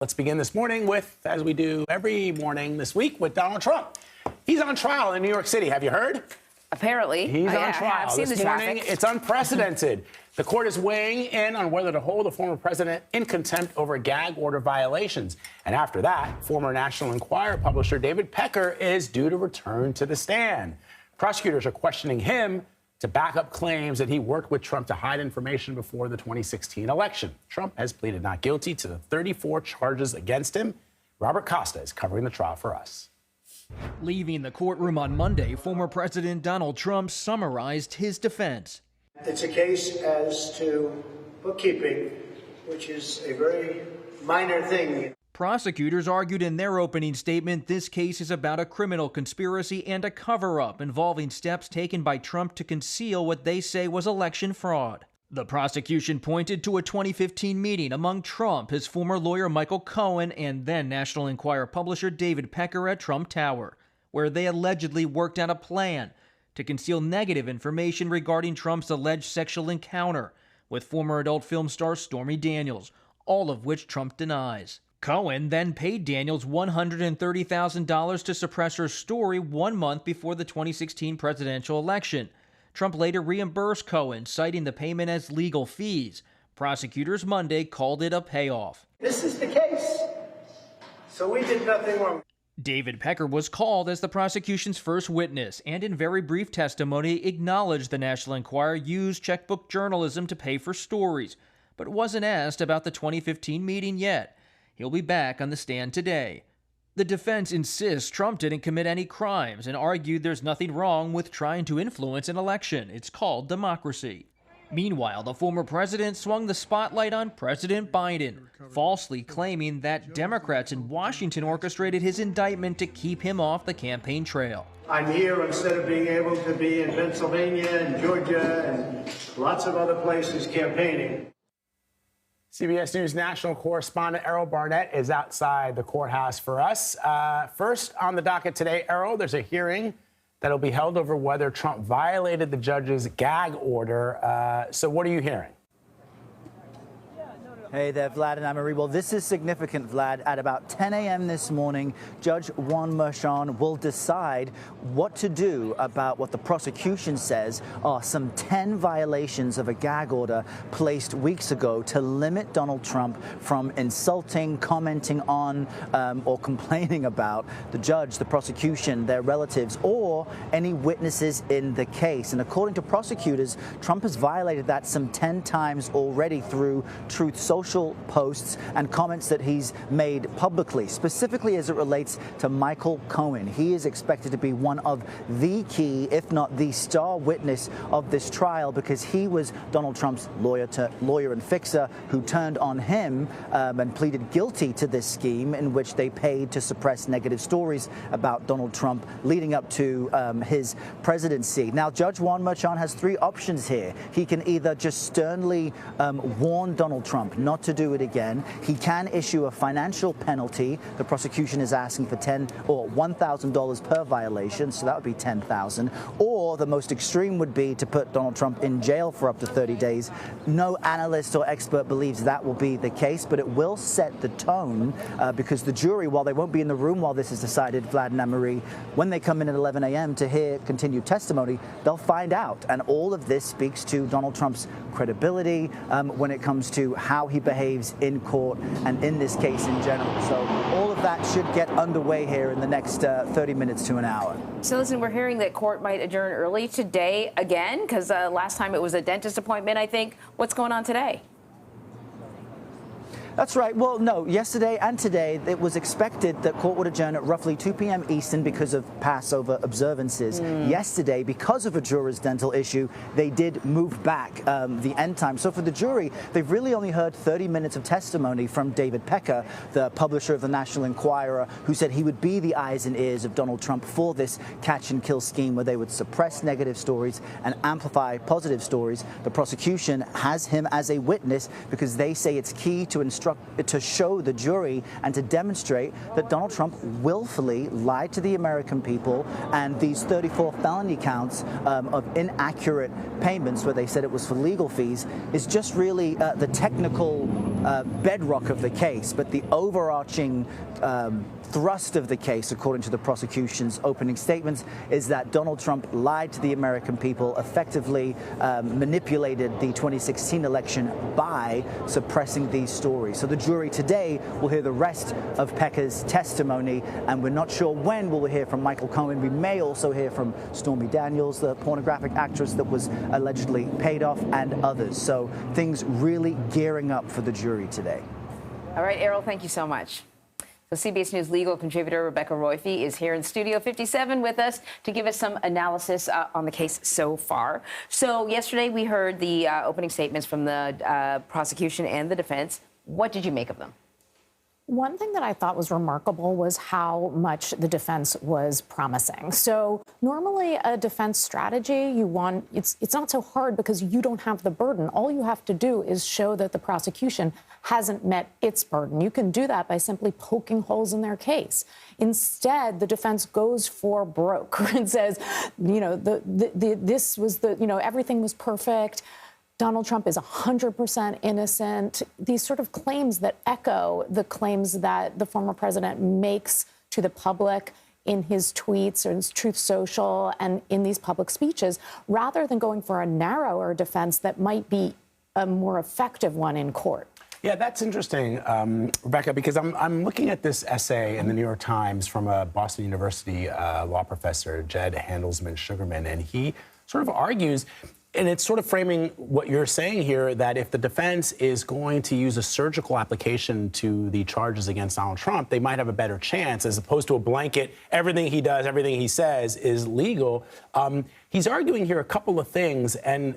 Let's begin this morning with, as we do every morning this week, with Donald Trump. He's on trial in New York City. Have you heard? Apparently. He's on trial. I've seen this the morning, traffic. it's unprecedented. The court is weighing in on whether to hold the former president in contempt over gag order violations. And after that, former National Enquirer publisher David Pecker is due to return to the stand. Prosecutors are questioning him to back up claims that he worked with Trump to hide information before the 2016 election. Trump has pleaded not guilty to the 34 charges against him. Robert Costa is covering the trial for us. Leaving the courtroom on Monday, former President Donald Trump summarized his defense. It's a case as to bookkeeping, which is a very minor thing. Prosecutors argued in their opening statement this case is about a criminal conspiracy and a cover-up involving steps taken by Trump to conceal what they say was election fraud. The prosecution pointed to a 2015 meeting among Trump, his former lawyer Michael Cohen, and then National Enquirer publisher David Pecker at Trump Tower, where they allegedly worked out a plan to conceal negative information regarding Trump's alleged sexual encounter with former adult film star Stormy Daniels, all of which Trump denies. Cohen then paid Daniels $130,000 to suppress her story 1 month before the 2016 presidential election. Trump later reimbursed Cohen, citing the payment as legal fees. Prosecutors Monday called it a payoff. This is the case, so we did nothing wrong. David Pecker was called as the prosecution's first witness and in very brief testimony acknowledged the National Enquirer used checkbook journalism to pay for stories, but wasn't asked about the 2015 meeting yet. He'll be back on the stand today. The defense insists Trump didn't commit any crimes and argued there's nothing wrong with trying to influence an election. It's called democracy. Meanwhile, the former president swung the spotlight on President Biden, falsely claiming that Democrats in Washington orchestrated his indictment to keep him off the campaign trail. I'm here instead of being able to be in Pennsylvania and Georgia and lots of other places campaigning. CBS News national correspondent Errol Barnett is outside the courthouse for us. First on the docket today, Errol, there's a hearing that'll be held over whether Trump violated the judge's gag order. So what are you hearing? Hey there, Vlad and Anne-Marie. Well, this is significant, Vlad. At about 10 a.m. this morning, Judge Juan Merchan will decide what to do about what the prosecution says are some 10 violations of a gag order placed weeks ago to limit Donald Trump from insulting, commenting on, or complaining about the judge, the prosecution, their relatives, or any witnesses in the case. And according to prosecutors, Trump has violated that some 10 times already through Truth Social posts and comments that he's made publicly, specifically as it relates to Michael Cohen. He is expected to be one of the key, if not the star witness of this trial, because he was Donald Trump's lawyer and fixer who turned on him and pleaded guilty to this scheme in which they paid to suppress negative stories about Donald Trump leading up to his presidency. Now, Judge Juan Merchan has three options here. He can either just sternly warn Donald Trump not to do it again. He can issue a financial penalty. The prosecution is asking for $1,000 per violation, so that would be $10,000. Or the most extreme would be to put Donald Trump in jail for up to 30 days. No analyst or expert believes that will be the case, but it will set the tone because the jury, while they won't be in the room while this is decided, Vlad and Anne-Marie, when they come in at 11 a.m. to hear continued testimony, they'll find out. And all of this speaks to Donald Trump's credibility when it comes to how he behaves in court and in this case in general. So all of that should get underway here in the next 30 minutes to an hour. So listen, we're hearing that court might adjourn early today again, because last time it was a dentist appointment, I think. What's going on today? That's right. Well, no, yesterday and today it was expected that court would adjourn at roughly 2 p.m. Eastern because of Passover observances. Yesterday, because of a juror's dental issue, they did move back the end time. So for the jury, they've really only heard 30 minutes of testimony from David Pecker, the publisher of the National Enquirer, who said he would be the eyes and ears of Donald Trump for this catch and kill scheme where they would suppress negative stories and amplify positive stories. The prosecution has him as a witness because they say it's key to show the jury and to demonstrate that Donald Trump willfully lied to the American people, and these 34 felony counts of inaccurate payments where they said it was for legal fees is just really the technical bedrock of the case, but the overarching thrust of the case, according to the prosecution's opening statements, is that Donald Trump lied to the American people, effectively manipulated the 2016 election by suppressing these stories. So the jury today will hear the rest of Pecker's testimony, and we're not sure when we'll hear from Michael Cohen. We may also hear from Stormy Daniels, the pornographic actress that was allegedly paid off, and others. So things really gearing up for the jury today. All right, Errol, thank you so much. So CBS News legal contributor Rebecca Roiphe is here in Studio 57 with us to give us some analysis on the case so far. So yesterday we heard the opening statements from the prosecution and the defense. What did you make of them? One thing that I thought was remarkable was how much the defense was promising. So normally a defense strategy, it's not so hard because you don't have the burden. All you have to do is show that the prosecution hasn't met its burden. You can do that by simply poking holes in their case. Instead, the defense goes for broke and says, everything was perfect. Donald Trump is 100% innocent. These sort of claims that echo the claims that the former president makes to the public in his tweets or his Truth Social and in these public speeches, rather than going for a narrower defense that might be a more effective one in court. Yeah, that's interesting, Rebecca, because I'm looking at this essay in the New York Times from a Boston University law professor, Jed Handelsman Sugarman, and he sort of argues, and it's sort of framing what you're saying here, that if the defense is going to use a surgical application to the charges against Donald Trump, they might have a better chance, as opposed to a blanket, everything he does, everything he says is legal. He's arguing here a couple of things, and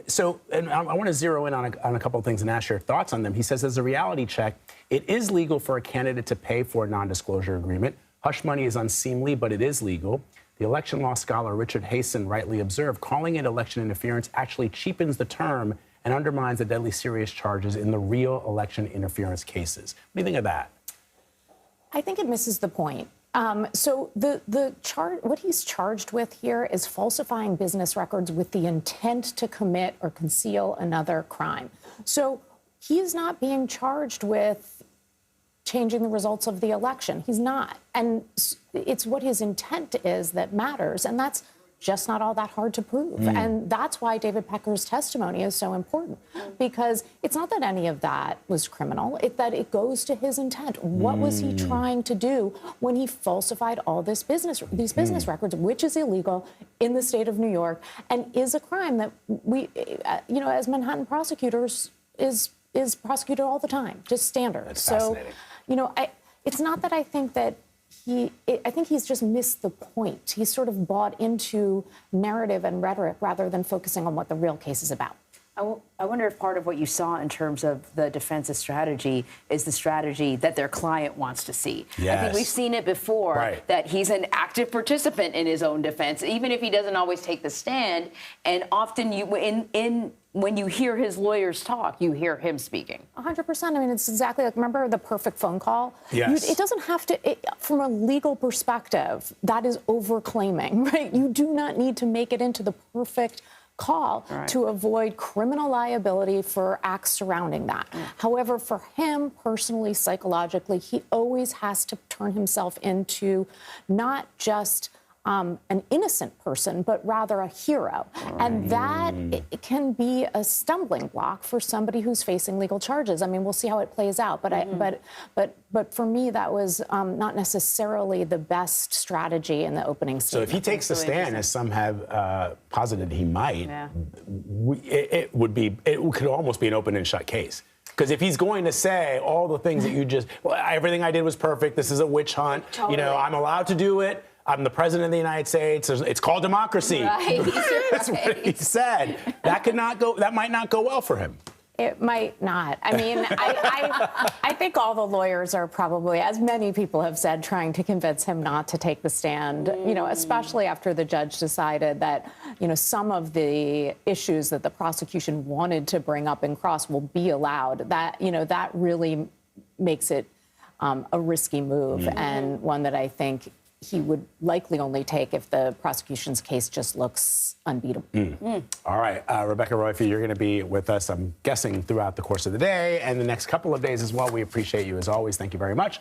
I want to zero in on a couple of things and ask your thoughts on them. He says, as a reality check, it is legal for a candidate to pay for a non-disclosure agreement. Hush money is unseemly, but it is legal. The election law scholar Richard Hasen rightly observed, calling it election interference actually cheapens the term and undermines the deadly serious charges in the real election interference cases. What do you think of that? I think it misses the point. So what he's charged with here is falsifying business records with the intent to commit or conceal another crime. So he is not being charged with changing the results of the election. He's not. And it's what his intent is that matters. And that's just not all that hard to prove. And that's why David Pecker's testimony is so important, because it's not that any of that was criminal, it's that it goes to his intent. What was he trying to do when he falsified all these business records, which is illegal in the state of New York and is a crime that we, as Manhattan prosecutors is prosecuted all the time, just standard. That's fascinating. It's not that I think that I think he's just missed the point. He's sort of bought into narrative and rhetoric rather than focusing on what the real case is about. I wonder if part of what you saw in terms of the defense's strategy is the strategy that their client wants to see. Yes. I think we've seen it before, that he's an active participant in his own defense, even if he doesn't always take the stand. And often when you hear his lawyers talk, you hear him speaking. 100%. I mean, it's exactly like, remember the perfect phone call? Yes. It doesn't have to, from a legal perspective, that is overclaiming, right? You do not need to make it into the perfect call to avoid criminal liability for acts surrounding that. However, for him personally, psychologically, he always has to turn himself into not just an innocent person, but rather a hero. And that it can be a stumbling block for somebody who's facing legal charges. I mean, we'll see how it plays out. But but for me, that was not necessarily the best strategy in the opening statement. So if he takes the stand, as some have posited he might, it could almost be an open and shut case. Because if he's going to say all the things that you everything I did was perfect, this is a witch hunt, I'm allowed to do it, I'm the president of the United States, it's called democracy. Right. That's what he said. That might not go well for him. It might not. I mean, I think all the lawyers are probably, as many people have said, trying to convince him not to take the stand, especially after the judge decided that, some of the issues that the prosecution wanted to bring up in cross will be allowed. That really makes it a risky move and one that I think he would likely only take if the prosecution's case just looks unbeatable. All right, Rebecca Roiphe, you're going to be with us, I'm guessing, throughout the course of the day and the next couple of days as well. We appreciate you as always. Thank you very much.